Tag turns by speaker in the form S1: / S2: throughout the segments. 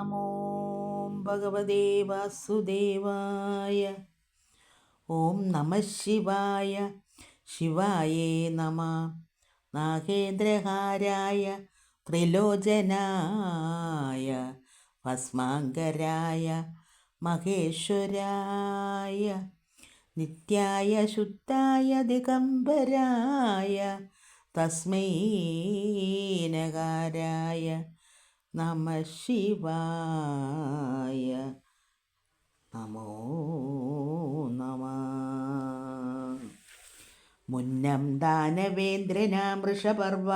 S1: നമോ ഭഗവതേ വാസുദേവായ. ഓം നമഃ ശിവായ. ശിവായേ നമ. നാഗേന്ദ്രഹാരായ ത്രിലോചനായ ഭസ്മാങ്കരായ മഹേശ്വരായ നിത്യായ ശുദ്ധായ ദിഗംബരായ തസ്മൈ നകാരായ നമഃ ശിവായ. നമോ നമഃ. മുന്നം ദാനവേന്ദ്രനാം വൃഷപർവാബുധൻ്റെ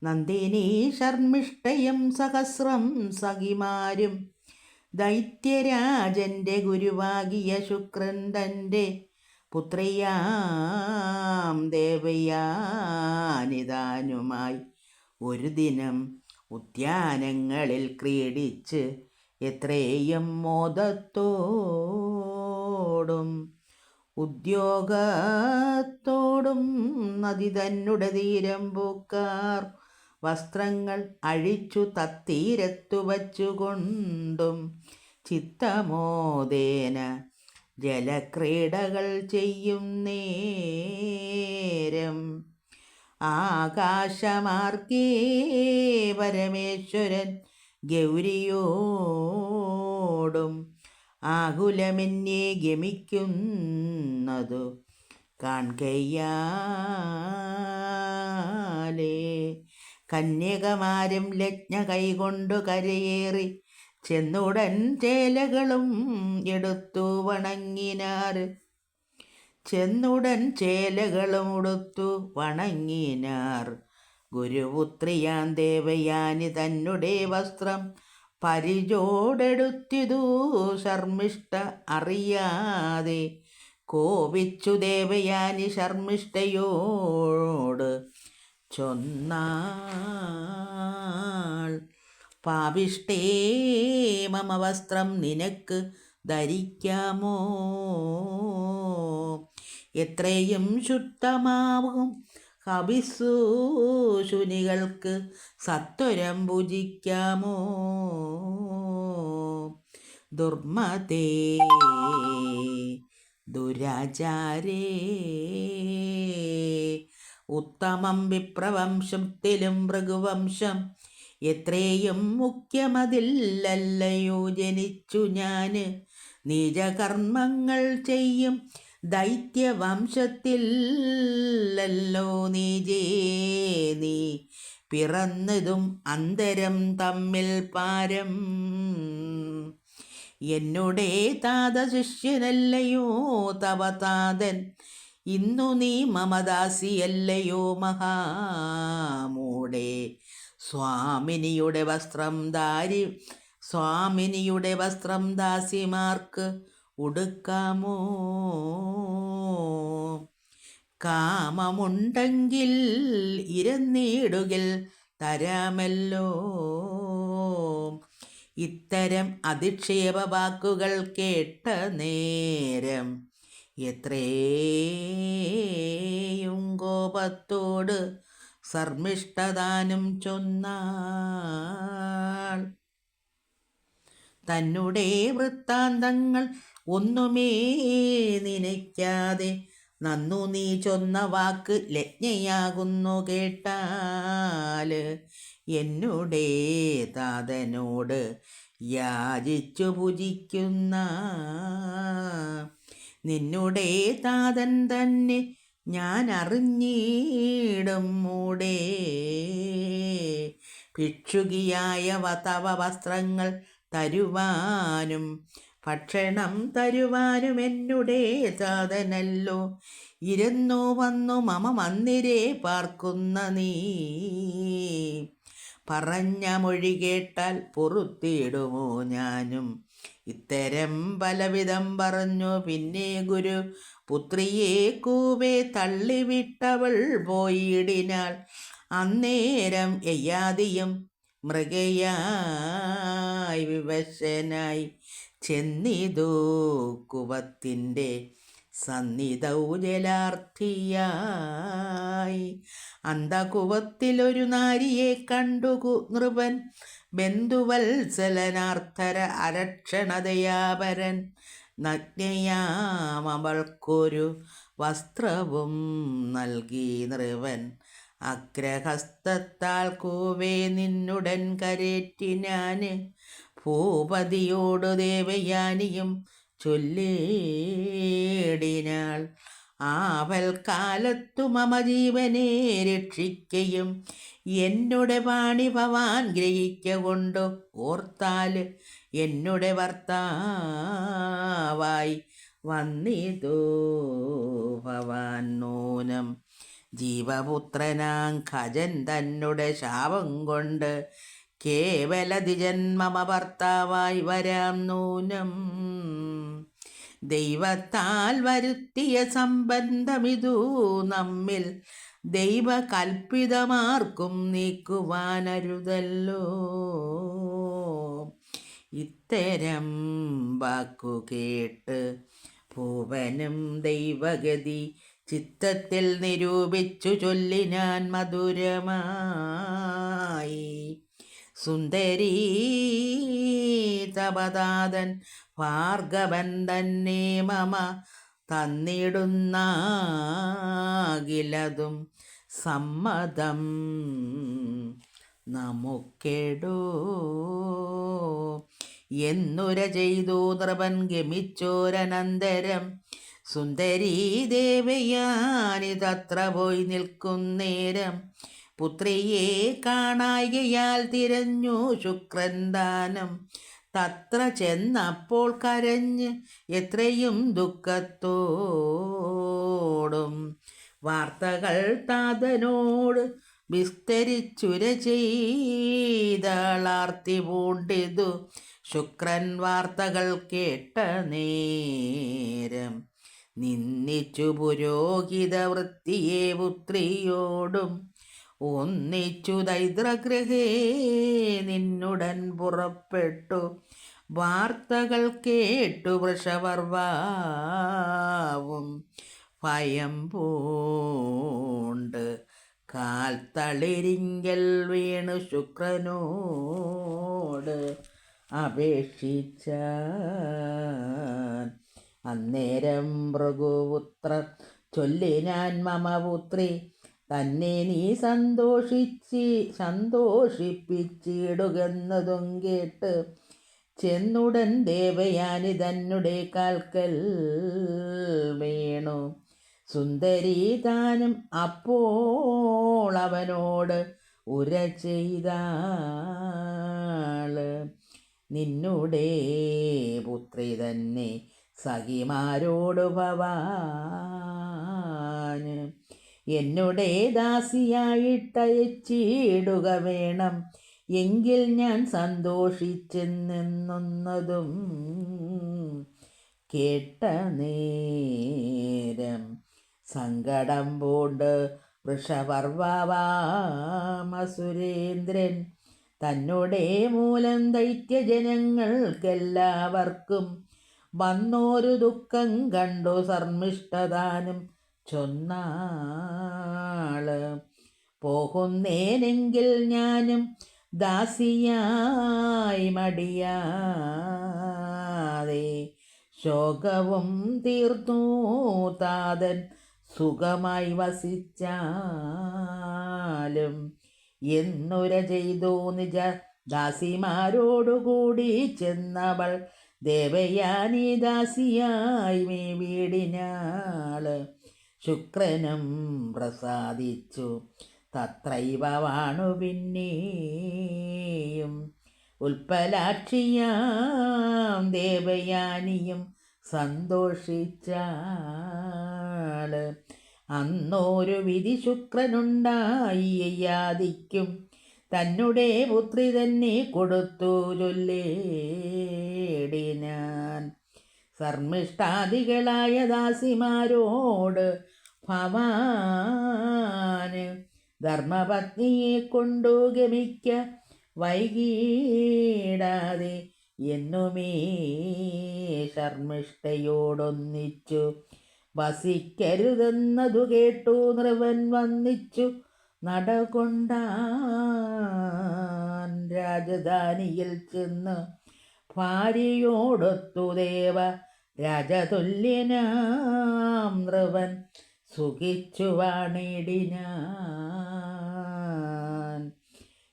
S1: നന്ദിനി ശർമ്മിഷ്ഠയും സഹസ്രം സഖിമാരും ദൈത്യരാജൻ്റെ ഗുരുവാകിയ ശുക്രൻ തൻ്റെ പുത്രിയാം ദേവയാനിതാനുമായി ഒരു ദിനം ഉദ്യാനങ്ങളിൽ ക്രീഡിച്ച് എത്രയും മോദത്തോടും ഉദ്യോഗത്തോടും നദി തന്നെ തീരം പൂക്കാർ വസ്ത്രങ്ങൾ അഴിച്ചു തത്തീരത്തു വച്ചുകൊണ്ടും ചിത്തമോദേന ജലക്രീഡകൾ ചെയ്യും നേരം ആകാശമാർഗേ പരമേശ്വരൻ ഗൗരിയോടും ആകുലമെന്നെ ഗമിക്കുന്നതു കാൺകയ്യാലേ കന്യകമാരും ലജ്ഞ കൈകൊണ്ടു കരയേറി ചെന്നുടൻ ചേലകളും എടുത്തു വണങ്ങിനാർ. ചെന്നുടൻ ചേലകളും ഉടുത്തു വണങ്ങിനാർ. ഗുരുപുത്രിയാൻ ദേവയാനി തന്നെ വസ്ത്രം പരിചോടെടുത്തിതു ശർമ്മിഷ്ഠ അറിയാതെ. കോപിച്ചു ദേവയാനി ശർമ്മിഷ്ഠയോട് ചൊന്നാൾ, പാപിഷ്ടേ മമ വസ്ത്രം നിനക്ക് ധരിക്കാമോ? എത്രയും ശുദ്ധമാവും ഹവിസൂശുനികൾക്ക് സത്വരം ഭുജിക്കാമോ? ദുർമതേ ദുരാചാരേ ഉത്തമം വിപ്രവംശത്തിലും ഭൃഗുവംശം എത്രയും മുഖ്യമതില്ലല്ലയോ ജനിച്ചു ഞാൻ. നീചകർമ്മങ്ങൾ ചെയ്യും ദൈത്യവംശത്തിലല്ലോ നീജേ നീ പിറന്നതും അന്തരം തമ്മിൽ പാരം. എന്നുടേ താത ശിഷ്യനല്ലയോ തവ താതൻ, ഇന്നു നീ മമദാസിയല്ലയോ മഹാമൂടേ. സ്വാമിനിയുടെ വസ്ത്രം ദാസിമാർക്ക് ഉടുക്കാമോ? കാമമുണ്ടെങ്കിൽ ഇരന്നിടുകിൽ തരാമല്ലോ. ഇത്തരം അധിക്ഷേപ വാക്കുകൾ കേട്ട നേരം എത്രയും കോപത്തോട് ശർമ്മിഷ്ഠദാനം ചൊന്നാൾ. തന്നെ വൃത്താന്തങ്ങൾ ഒന്നുമേ നനയ്ക്കാതെ നന്നു നീ ചൊന്ന വാക്ക് ലജ്ഞയാകുന്നു കേട്ടാൽ. എന്നുടേ താതനോട് യാചിച്ചു ഭുജിക്കുന്ന നിന്നുടേ താതൻ തന്നെ ഞാൻ അറിഞ്ഞിടും മൂടേ. ഭിക്ഷുകിയായ തവ വസ്ത്രങ്ങൾ തരുവാനും ഭക്ഷണം തരുവാനും എന്നുടേ താതനല്ലോ ഇരുന്നു വന്നു മമ മന്ദിരേ പാർക്കുന്ന നീ. പറഞ്ഞ മൊഴി കേട്ടാൽ പൊറുത്തിടുമോ ഞാനും? ഇത്തരം പലവിധം പറഞ്ഞു. പിന്നെ ഗുരു പുത്രിയെ കൂവെ തള്ളിവിട്ടവൾ പോയിടിനാൾ. അന്നേരം യയാതിയും മൃഗയായി വിവശനായി ചെന്നിതു കുവത്തിൻ്റെ സന്നിധൗ ജലാർത്ഥിയായി. അന്തകുവത്തിലൊരു നാരിയെ കണ്ടു നൃപൻ, ബന്ധുവത്സലനാർത്ഥര അരക്ഷണതയാപരൻ. നഗ്നയാമവൾക്കൊരു വസ്ത്രവും നൽകി നൃപൻ, അഗ്രഹസ്തത്താൽ കൂവേ നിന്നുടൻ കരേറ്റിനാന്. ഭൂപതിയോടു ദേവയാനിയും ചൊല്ലിടിനാൾ, ആപൽക്കാലത്തു മമ ജീവനെ രക്ഷിക്കയും എന്നുടെ പാണി ഭവാൻ ഗ്രഹിക്ക കൊണ്ടു ഓർത്താല് എന്നുടെ ഭർത്താവായി വന്നിതോ ഭവാൻ നൂനം. ജീവപുത്രനാം ഖജൻ തന്നുടെ ശാപം കൊണ്ട് കേവലതിജന്മമ ഭർത്താവായി വരാം നൂനം. ദൈവത്താൽ വരുത്തിയ സംബന്ധമിതു നമ്മിൽ, ദൈവകൽപ്പിതമാർക്കും നീക്കുവാനരുതല്ലോ. ഇത്തരം വാക്കു കേട്ട് ഭൂവനും ദൈവഗതി ചിത്തത്തിൽ നിരൂപിച്ചു ചൊല്ലിനാൻ മധുരമായി. സുന്ദരീ തപതാതൻ ഭാർഗവൻ തന്നെ മമ തന്നിടുന്നാകിലതും സമ്മതം നമുക്കെടോ എന്നുര ചെയ്തു നൃപൻ ഗമിച്ചോരനന്തരം. സുന്ദരീ ദേവയാനിതത്ര പോയി നിൽക്കുന്നേരം, പുത്രിയെ കാണായികയാൽ തിരഞ്ഞു ശുക്രൻ ദാനം. തത്ര ചെന്നപ്പോൾ കരഞ്ഞ് എത്രയും ദുഃഖത്തോടും വാർത്തകൾ താതനോട് വിസ്തരിച്ചുര ചെയ്താളാർത്തി പൂണ്ടിതു. ശുക്രൻ വാർത്തകൾ കേട്ട നേരം നിന്നിച്ചു പുരോഹിത വൃത്തിയെ പുത്രിയോടും ഒന്നിച്ചു ദൈദ്രഗൃഹേ നിന്നുടൻ പുറപ്പെട്ടു. വാർത്തകൾ കേട്ടു വൃഷപർവാവും ഭയം പൂണ്ട് കാൽ തളിരിങ്കൽ വീണു ശുക്രനോട് അപേക്ഷിച്ചാൻ. അന്നേരം ഭൃഗുപുത്രൻ ചൊല്ലിനാൻ, മമ പുത്രി തന്നെ നീ സന്തോഷിപ്പിച്ചിടുകെന്നതും കേട്ട് ചെന്നുടൻ ദേവയാനി തന്നുടെ കാൽക്കൽ വീണു. സുന്ദരി താനും അപ്പോൾ അവനോട് ഉര ചെയ്താള്, നിന്നുടെ പുത്രി തന്നെ സഖിമാരോട് ഭവാന് എന്നുടെ ദാസിയായിട്ടയച്ചിടുക വേണം. എങ്കിൽ ഞാൻ സന്തോഷിച്ചെന്നൊന്നതും കേട്ട നേരം സങ്കടം പൂണ്ട് വൃഷപർവാമസുരേന്ദ്രൻ തന്നുടെ മൂലം ദൈത്യജനങ്ങൾക്കെല്ലാവർക്കും വന്നോരു ദുഃഖം കണ്ടു സർമ്മിഷ്ടതാനും ചൊന്നാള്. പോകുന്നേനെങ്കിൽ ഞാനും ദാസിയായി മടിയാതെ ശോകവും തീർന്നു താതൻ സുഖമായി വസിച്ചാലും എന്നുര ചെയ്തു നിജ ദാസിമാരോടുകൂടി ചെന്നവൾ ദേവയാനി ദാസിയായി മേ വീടിനാള്. ശുക്രനും പ്രസാദിച്ചു തത്രൈവ വാണു പിന്നെയും. ഉൽപ്പലാക്ഷിയാം ദേവയാനിയും സന്തോഷിച്ചാള്. അന്നോരു വിധി ശുക്രനുണ്ടായി യാദിക്കും തന്നുടെ പുത്രി തന്നെ കൊടുത്തു ചൊല്ലേടിനാൻ. സർമ്മിഷ്ടാദികളായ ദാസിമാരോട് ഭവാന് ധർമ്മപത്നിയെ കൊണ്ടു ഗമിക്ക വൈകീടാതെ എന്നുമേ ശർമ്മിഷ്ഠയോടൊന്നിച്ചു വസിക്കരുതെന്നതു കേട്ടു നൃപൻ വന്നിച്ചു നടകൊണ്ടാൻ രാജധാനിയിൽ ചെന്ന് ഭാര്യയോടൊത്തു ദേവ രാജതുല്യനാം നൃപൻ സുഖിച്ചു വാണിടിനാൻ.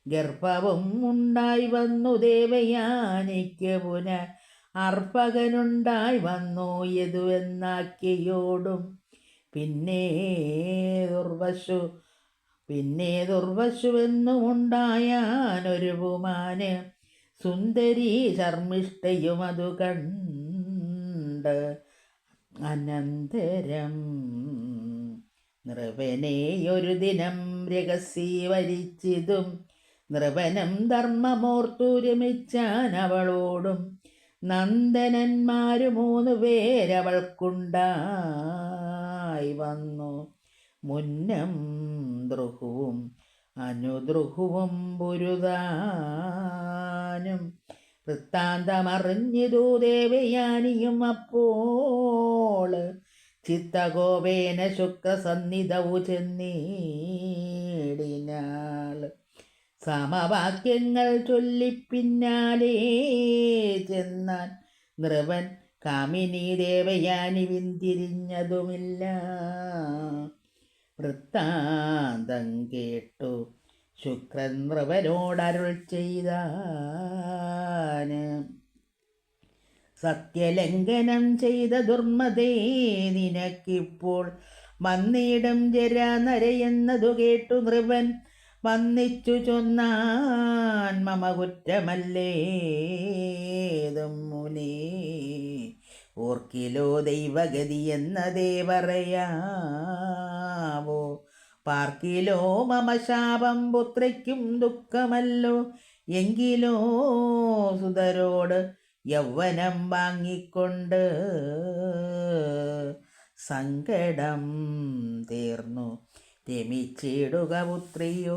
S1: ഗർഭവും ഉണ്ടായി വന്നു ദേവയാനിക്ക് പുനഃ അർപ്പകനുണ്ടായി വന്നു യദുവെന്നാക്കിയോടും. പിന്നെ ദുർവശുവെന്നുമുണ്ടായാനൊരു പുമാന് സുന്ദരി ശർമ്മിഷ്ഠയും അതു കണ്ട് അനന്തരം നൃപനെയൊരു ദിനം രഹസ്യവരിച്ചിതും നൃപനം ധർമ്മമോർത്തു രമിച്ചാൻ അവളോടും. നന്ദനന്മാരു 3 പേരവൾക്കുണ്ടായി വന്നു മുന്നം ദ്രുഹുവും അനുദ്രുഹുവും പുരുതാനും. വൃത്താന്തമറിഞ്ഞിതു ദേവയാനിയും അപ്പോൾ ചിത്തകോപേന ശുക്രസന്നിധവു ചെന്നീടിനാൾ. സമവാക്യങ്ങൾ ചൊല്ലിപ്പിന്നാലേ ചെന്നാൻ നൃപൻ കാമിനി ദേവയാനി പിന്തിരിഞ്ഞതുമില്ല. വൃത്താന്തം കേട്ടു ശുക്രൻ നൃപനോടരുൾ ചെയ്താന്. സത്യലംഘനം ചെയ്ത ദുർമതേ നിനക്കിപ്പോൾ വന്നിടും ജരാനരയെന്നതു കേട്ടു നൃപൻ വന്നിച്ചു ചൊന്നാൻ. മമ കുറ്റമല്ലേതും മുനേ ഓർക്കിലോ ദൈവഗതി എന്നതേ പറയാവോ. പാർക്കിലോ മമ ശാപം പുത്രയ്ക്കും ദുഃഖമല്ലോ. എങ്കിലോ സുതരോട് യൗവനം വാങ്ങിക്കൊണ്ട് സങ്കടം തീർന്നു രമിച്ചിടുക പുത്രിയോടും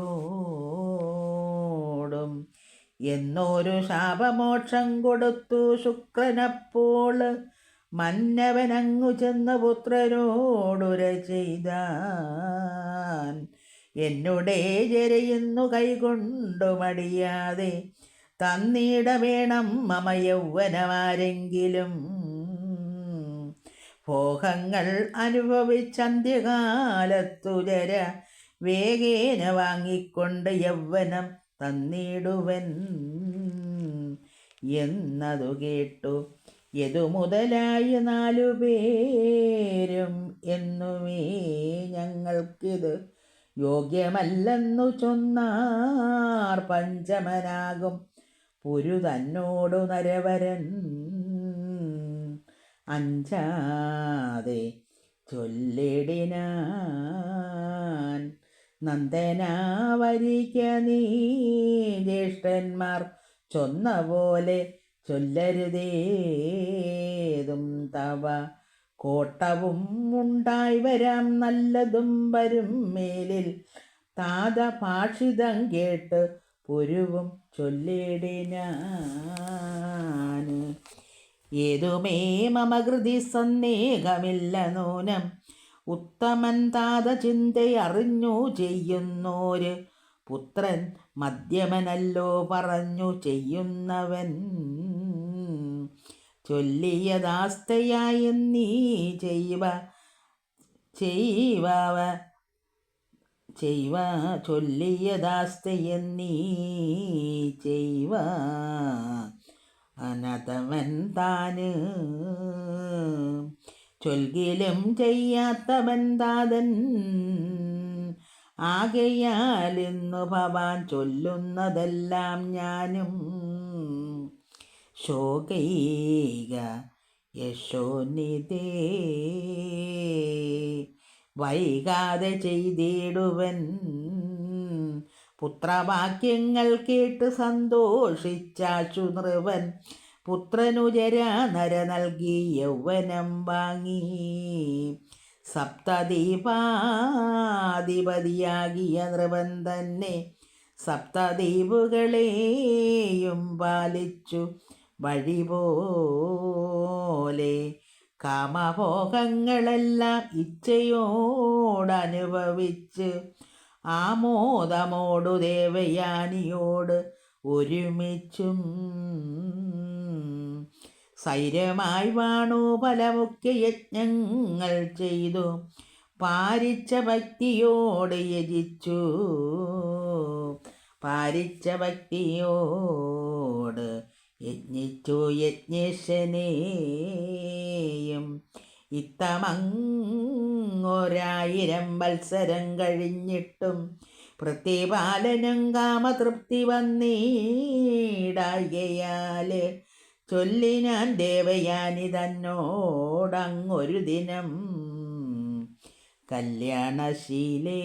S1: എന്നൊരു ശാപമോക്ഷം കൊടുത്തു ശുക്രനപ്പോൾ. മന്നവനങ്ങു ചെന്ന് പുത്രരോടുര ചെയ്താൻ. എന്നുടെ ജരയുന്നു കൈകൊണ്ടു മടിയാതെ തന്നിട വേണം മമ യൗവനമാരെങ്കിലും. ഭോഗങ്ങൾ അനുഭവിച്ചന്ത്യകാലത്തു ജര വേഗേന വാങ്ങിക്കൊണ്ട് യൗവനം തന്നിടുവൻ എന്നതു കേട്ടു യദു മുതലായ 4 പേരും എന്നുമേ ഞങ്ങൾക്കിത് യോഗ്യമല്ലെന്നു ചൊന്നാർ. പഞ്ചമനാകും പുരു തന്നോടു നരവരൻ അഞ്ചാതെ ചൊല്ലിടിനാൻ. നന്ദനാ വരിക നീ ജ്യേഷ്ഠന്മാർ ചൊന്ന പോലെ ചൊല്ലരുതേതും തവ. കോട്ടവും ഉണ്ടായി വരാം നല്ലതും വരും മേലിൽ. താത ഭാഷിതം കേട്ട് പുരുവും ചൊല്ലിടിനാൻ. ഏതുമേ മമ കൃതി സന്ദേഹമില്ല നൂനം. ഉത്തമൻ താത ചിന്തയറിഞ്ഞു ചെയ്യുന്നോര് പുത്രൻ മധ്യമനല്ലോ പറഞ്ഞു ചെയ്യുന്നവൻ. ചൊല്ലിയതാസ്തയായി നീ ചൊല്ലിയതാസ്തയെന്നീ ചെയ്വ അനതവൻ താന്. ചൊൽകിലും ചെയ്യാത്തവൻ താതൻ ആകയാൽ ഇന്നു ഭവാൻ ചൊല്ലുന്നതെല്ലാം ഞാനും. ശോകൈക യശോനിധേ വൈകാതെ ചെയ്തിടുവൻ. പുത്രവാക്യങ്ങൾ കേട്ട് സന്തോഷിച്ചാശു നൃപൻ. പുത്രനു ജരാനര നൽകി യൗവനം വാങ്ങി. സപ്തദ്വീപാധിപതിയാകിയ നൃപൻ തന്നെ സപ്തദ്വീപുകളെയും പാലിച്ചു വഴി പോലെ കാമഭോഗങ്ങളെല്ലാം ഇച്ഛയോടനുഭവിച്ച് ആമോദമോടു ദേവയാനിയോട് ഒരുമിച്ചും സൈര്യമായി വാണു പല മുഖ്യയജ്ഞങ്ങൾ ചെയ്തു പാരിച്ച ഭക്തിയോട് യജിച്ചു യജ്ഞിച്ചു യജ്ഞേശനെയും ഇത്തമങ്ങൊരായിരം വത്സരം കഴിഞ്ഞിട്ടും പ്രതിപാലനം കാമതൃപ്തി വന്നിടായകയാൽ ചൊല്ലിനാൻ ദേവയാനി തന്നോടങ്ങൊരു ദിനം കല്യാണശീലേ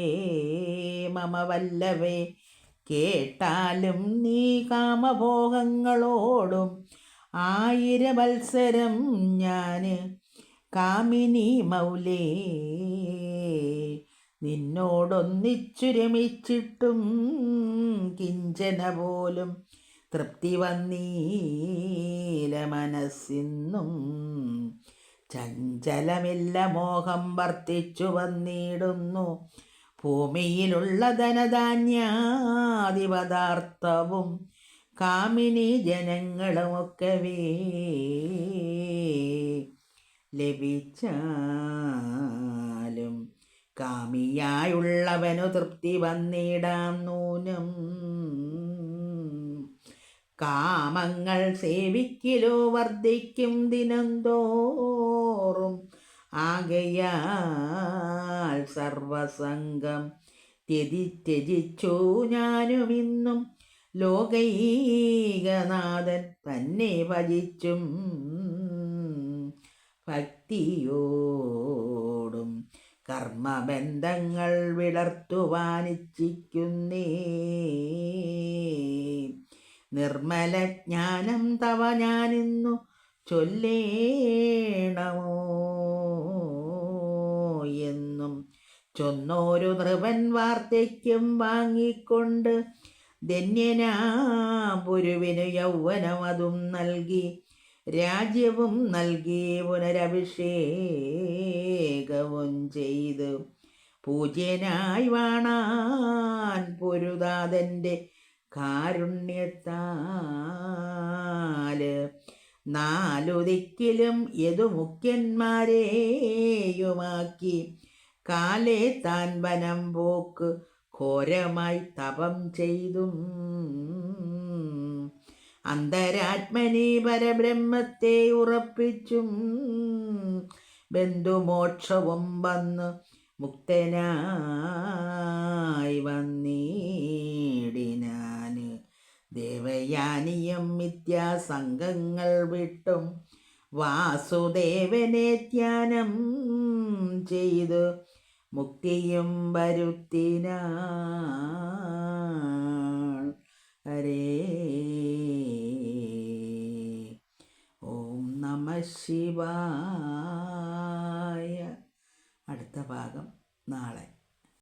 S1: മമ വല്ലവേ കേട്ടാലും നീ കാമഭോഗങ്ങളോടും 1000 വത്സരം ഞാൻ കാമിനി മൗലേ നിന്നോടൊന്നിച്ചു രമിച്ചിട്ടും കിഞ്ചന പോലും തൃപ്തി വന്നീല മനസ്സിന്നും ചഞ്ചലമില്ല മോഹം വർത്തിച്ചു വന്നിടുന്നു ഭൂമിയിലുള്ള ധനധാന്യാദിപദാർത്ഥവും കാമിനി ജനങ്ങളുമൊക്കവേ ലഭിച്ചാലും കാമിയായുള്ളവനു തൃപ്തി വന്നിടാം നൂനം കാമങ്ങൾ സേവിക്കിലോ വർദ്ധിക്കും ദിനംതോറും ആകയാൽ സർവസംഗം ത്യജിച്ചു ഞാനുമിന്നും ലോകൈകനാഥൻ തന്നെ ഭജിച്ചും ഭക്തിയോടും കർമ്മബന്ധങ്ങൾ വിളർത്തുവാനിച്ഛിക്കുന്നേ നിർമ്മലജ്ഞാനം തവ ഞാനിന്നു ചൊല്ലേണമോ എന്നും ചൊന്നോരു നൃപൻ വാർദ്ധക്യം വാങ്ങിക്കൊണ്ട് ധന്യനാപുരുവിനു യൗവനം അതും നൽകി രാജ്യവും നൽകി പുനരഭിഷേകവും ചെയ്ത് പൂജ്യനായി വാണാൻ പൊരുതാതൻ്റെ കാരുണ്യത്താല് 4 ദിക്കിലും യദുമുഖ്യന്മാരെയുമാക്കി കാലേ താൻ വനം പോക്ക് ഘോരമായി തപം ചെയ്തും അന്തരാത്മനി പരബ്രഹ്മത്തെ ഉറപ്പിച്ചും ബന്ധുമോക്ഷവും വന്ന് മുക്തനായി വന്നിടിനാന് ദേവയാനിയും മിഥ്യാസംഗങ്ങൾ വിട്ടും വാസുദേവനെ ധ്യാനം ചെയ്തു മുക്തിയും വരുത്തിനാൾ ഹരേ. ഓം നമഃ ശിവായ. അടുത്ത ഭാഗം നാളെ.